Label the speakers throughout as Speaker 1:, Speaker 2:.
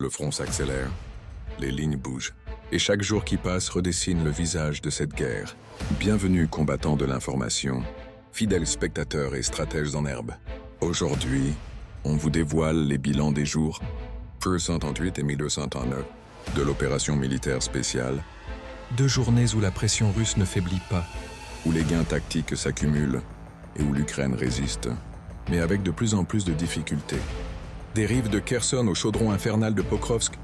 Speaker 1: Le front s'accélère, les lignes bougent, et chaque jour qui passe redessine le visage de cette guerre. Bienvenue combattants de l'information, fidèles spectateurs et stratèges en herbe. Aujourd'hui, on vous dévoile les bilans des jours 138 et 1239 de l'opération militaire spéciale. 2 journées où la pression russe ne faiblit pas, où les gains tactiques s'accumulent et où l'Ukraine résiste, mais avec de plus en plus de difficultés. Des rives de Kherson au chaudron infernal de Pokrovsk,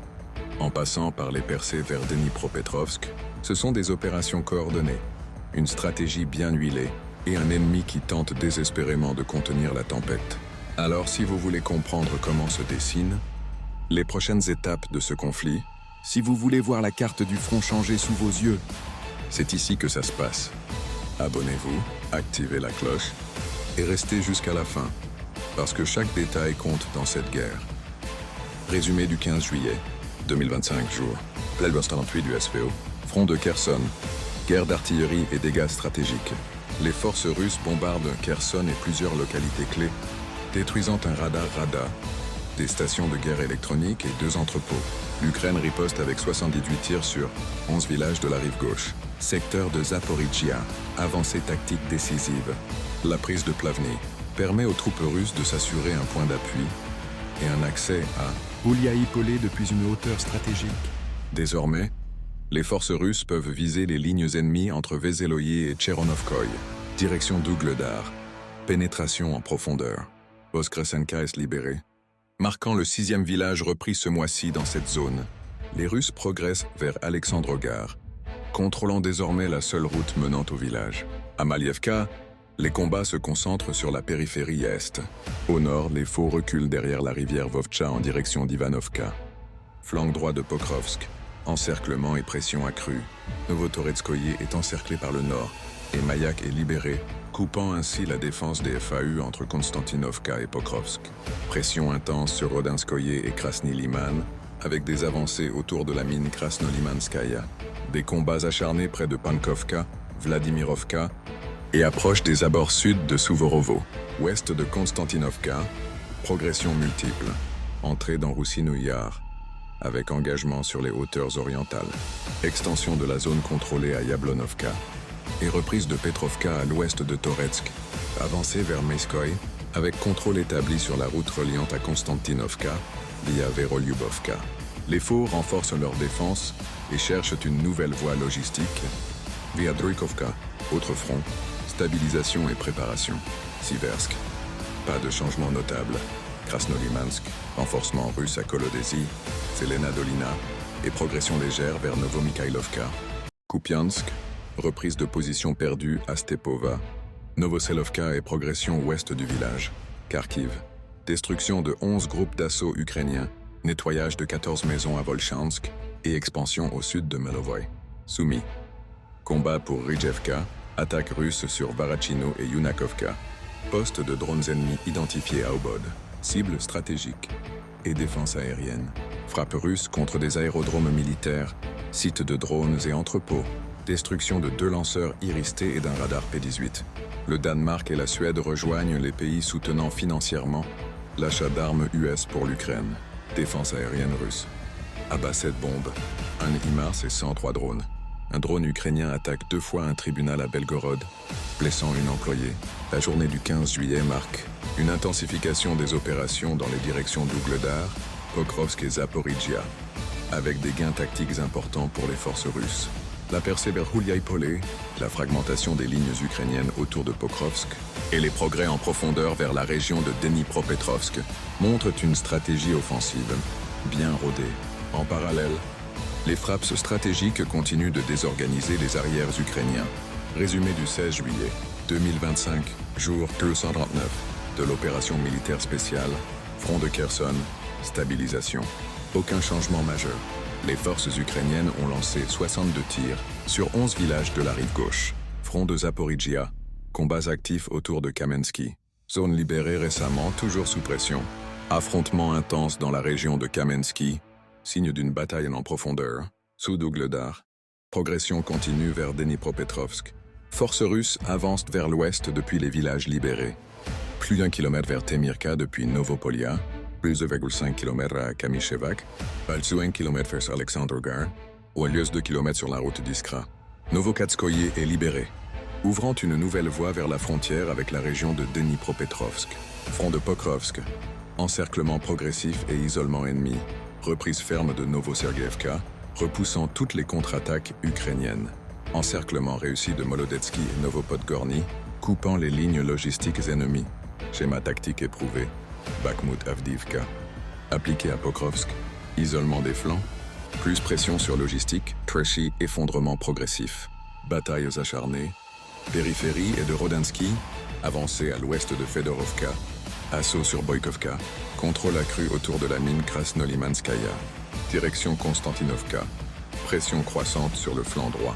Speaker 1: en passant par les percées vers Dnipropetrovsk, ce sont des opérations coordonnées, une stratégie bien huilée et un ennemi qui tente désespérément de contenir la tempête. Alors si vous voulez comprendre comment se dessinent les prochaines étapes de ce conflit, si vous voulez voir la carte du front changer sous vos yeux, c'est ici que ça se passe. Abonnez-vous, activez la cloche et restez jusqu'à la fin, parce que chaque détail compte dans cette guerre. Résumé du 15 juillet, 2025 jours. Plelbos 38 du SVO. Front de Kherson. Guerre d'artillerie et dégâts stratégiques. Les forces russes bombardent Kherson et plusieurs localités clés, détruisant un radar, des stations de guerre électronique et 2 entrepôts. L'Ukraine riposte avec 78 tirs sur 11 villages de la rive gauche. Secteur de Zaporizhia. Avancée tactique décisive. La prise de Plavny permet aux troupes russes de s'assurer un point d'appui et un accès à Gouliaï-Polé depuis une hauteur stratégique. Désormais, les forces russes peuvent viser les lignes ennemies entre Veseloye et Tcheronovkoï, direction Dougledar. Pénétration en profondeur. Voskresenka est libérée, marquant le 6e village repris ce mois-ci dans cette zone. Les Russes progressent vers Alexandrogare, contrôlant désormais la seule route menant au village. À Malievka, les combats se concentrent sur la périphérie est. Au nord, les faux reculent derrière la rivière Vovcha en direction d'Ivanovka. Flanc droit de Pokrovsk. Encerclement et pression accrue. Novotoretskoye est encerclé par le nord et Mayak est libéré, coupant ainsi la défense des FAU entre Konstantinovka et Pokrovsk. Pression intense sur Rodinskoye et Krasny Liman, avec des avancées autour de la mine Krasnolimanskaya. Des combats acharnés près de Pankovka, Vladimirovka, et approche des abords sud de Souvorovo. Ouest de Konstantinovka, progression multiple. Entrée dans Roussino Yar, avec engagement sur les hauteurs orientales. Extension de la zone contrôlée à Yablonovka et reprise de Petrovka à l'ouest de Toretsk. Avancée vers Meskoï, avec contrôle établi sur la route reliant à Konstantinovka via Verolyubovka. Les faux renforcent leur défense et cherchent une nouvelle voie logistique via Druikovka. Autre front, stabilisation et préparation. Siversk, pas de changement notable. Krasnolimansk, renforcement russe à Kolodesi, Zelena Dolina et progression légère vers Novomikhailovka. Kupiansk, reprise de position perdue à Stepova. Novoselovka et progression ouest du village. Kharkiv, destruction de 11 groupes d'assaut ukrainiens, nettoyage de 14 maisons à Volchansk et expansion au sud de Melovoy. Soumis. Combat pour Rijevka, attaque russe sur Varachino et Yunakovka. Poste de drones ennemis identifiés à Obod. Cible stratégique et défense aérienne. Frappe russe contre des aérodromes militaires, sites de drones et entrepôts. Destruction de 2 lanceurs Iris-T et d'un radar P-18. Le Danemark et la Suède rejoignent les pays soutenant financièrement l'achat d'armes US pour l'Ukraine. Défense aérienne russe. Abat 7 bombes, un HIMARS et 103 drones. Un drone ukrainien attaque 2 fois un tribunal à Belgorod, blessant une employée. La journée du 15 juillet marque une intensification des opérations dans les directions d'Ougledar, Pokrovsk et Zaporizhia, avec des gains tactiques importants pour les forces russes. La percée vers Gouliaï-Polé, la fragmentation des lignes ukrainiennes autour de Pokrovsk et les progrès en profondeur vers la région de Dnipropetrovsk montrent une stratégie offensive bien rodée. En parallèle, les frappes stratégiques continuent de désorganiser les arrières ukrainiens. Résumé du 16 juillet 2025, jour 239 de l'opération militaire spéciale, front de Kherson, stabilisation. Aucun changement majeur. Les forces ukrainiennes ont lancé 62 tirs sur 11 villages de la rive gauche. Front de Zaporizhia, combats actifs autour de Kamensky. Zone libérée récemment, toujours sous pression. Affrontements intenses dans la région de Kamensky, signe d'une bataille en profondeur. Sous Dougledar, progression continue vers Dnipropetrovsk. Forces russes avancent vers l'ouest depuis les villages libérés. Plus d'1 kilomètre vers Temirka depuis Novopolia, plus de 2,5 km à Kamichevac, plus 1 km vers Alexandrogare, ou à 2 km sur la route d'Iskra. Novokatskoye est libéré, ouvrant une nouvelle voie vers la frontière avec la région de Dnipropetrovsk. Front de Pokrovsk, encerclement progressif et isolement ennemi, reprise ferme de Novosergevka, repoussant toutes les contre-attaques ukrainiennes. Encerclement réussi de Molodetsky et Novopodgorny, coupant les lignes logistiques ennemies. Schéma tactique éprouvé. Bakhmut-Avdiivka. Appliqué à Pokrovsk. Isolement des flancs. Plus pression sur logistique. Trachy, effondrement progressif. Batailles acharnées. Périphérie et de Rodensky. Avancée à l'ouest de Fedorovka. Assaut sur Boykovka. Contrôle accru autour de la mine Krasnolimanskaya. Direction Konstantinovka. Pression croissante sur le flanc droit.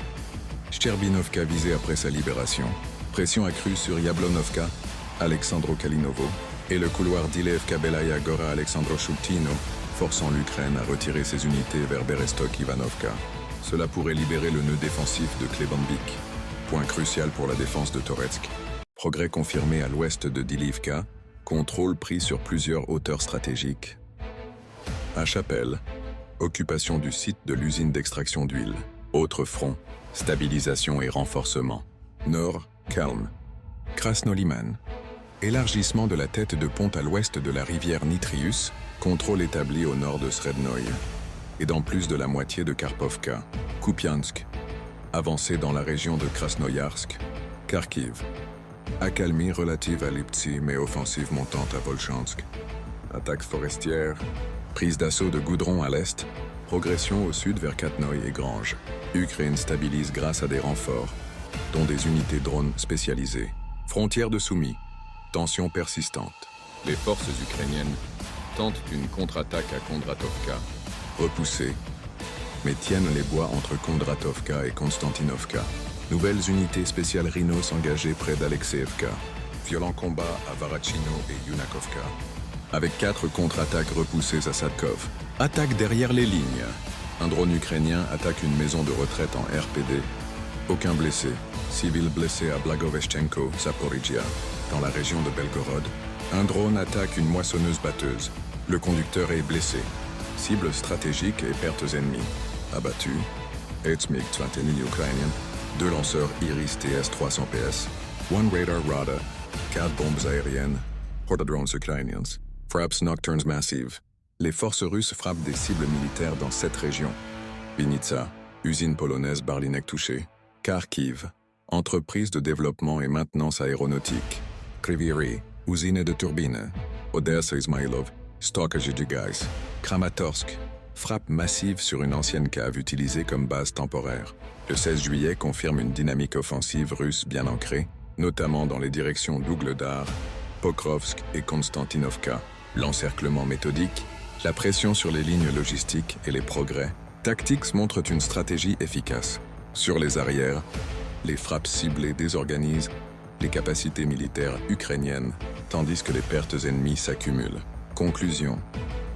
Speaker 1: Shcherbinovka visée après sa libération. Pression accrue sur Yablonovka, Alexandro Kalinovo et le couloir Dilevka-Belaya Gora Alexandro Shultino, forçant l'Ukraine à retirer ses unités vers Berestok-Ivanovka. Cela pourrait libérer le nœud défensif de Klebanvik, point crucial pour la défense de Toretsk. Progrès confirmé à l'ouest de Dilivka, contrôle pris sur plusieurs hauteurs stratégiques. À Chapelle, occupation du site de l'usine d'extraction d'huile. Autre front, stabilisation et renforcement. Nord, calme. Krasnoliman. Élargissement de la tête de pont à l'ouest de la rivière Nitrius, contrôle établi au nord de Srednoï. Et dans plus de la moitié de Karpovka. Kupiansk. Avancée dans la région de Krasnoyarsk. Kharkiv. Accalmie relative à Liptsi mais offensive montante à Volchansk. Attaque forestière. Prise d'assaut de Goudron à l'est. Progression au sud vers Katnoï et Grange. Ukraine stabilise grâce à des renforts, dont des unités drones spécialisées. Frontière de Soumy. Tension persistante. Les forces ukrainiennes tentent une contre-attaque à Kondratovka, repoussées, mais tiennent les bois entre Kondratovka et Konstantinovka. Nouvelles unités spéciales Rhinos engagées près d'Alexeevka. Violents combats à Varachino et Yunakovka. Avec 4 contre-attaques repoussées à Sadkov. Attaque derrière les lignes. Un drone ukrainien attaque une maison de retraite en RPD. Aucun blessé. Civil blessé à Blagoveshchenko, Zaporizhia, dans la région de Belgorod. Un drone attaque une moissonneuse-batteuse. Le conducteur est blessé. Cible stratégique et pertes ennemies. Abattu. 8 MiG-21 ukrainien. 2 lanceurs Iris TS-300 PS. 1 radar Rada. 4 bombes aériennes. Portadrones ukrainiens. Fraps nocturnes massives. Les forces russes frappent des cibles militaires dans 7 régions. Vinitsa, usine polonaise Barlinek touchée. Kharkiv, entreprise de développement et maintenance aéronautique. Kryvyi, usine de turbines. Odessa Izmailov, stockage de gaz. Kramatorsk, frappe massive sur une ancienne cave utilisée comme base temporaire. Le 16 juillet confirme une dynamique offensive russe bien ancrée, notamment dans les directions d'Ougledar, Pokrovsk et Konstantinovka. L'encerclement méthodique, la pression sur les lignes logistiques et les progrès tactiques montrent une stratégie efficace. Sur les arrières, les frappes ciblées désorganisent les capacités militaires ukrainiennes, tandis que les pertes ennemies s'accumulent. Conclusion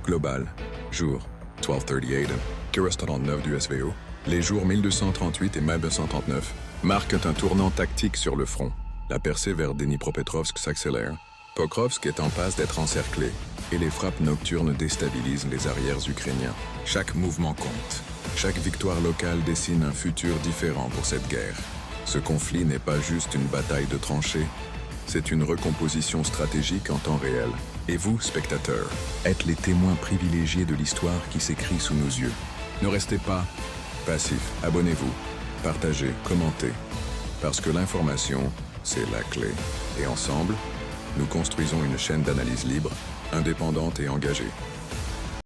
Speaker 1: globale. Jour 1238, Kirostal 9 du SVO. Les jours 1238 et 1239 marquent un tournant tactique sur le front. La percée vers Dnipropetrovsk s'accélère. Pokrovsk est en passe d'être encerclé et les frappes nocturnes déstabilisent les arrières ukrainiens. Chaque mouvement compte. Chaque victoire locale dessine un futur différent pour cette guerre. Ce conflit n'est pas juste une bataille de tranchées, c'est une recomposition stratégique en temps réel. Et vous, spectateurs, êtes les témoins privilégiés de l'histoire qui s'écrit sous nos yeux. Ne restez pas passifs, abonnez-vous, partagez, commentez, parce que l'information, c'est la clé. Et ensemble, nous construisons une chaîne d'analyse libre, indépendante et engagée.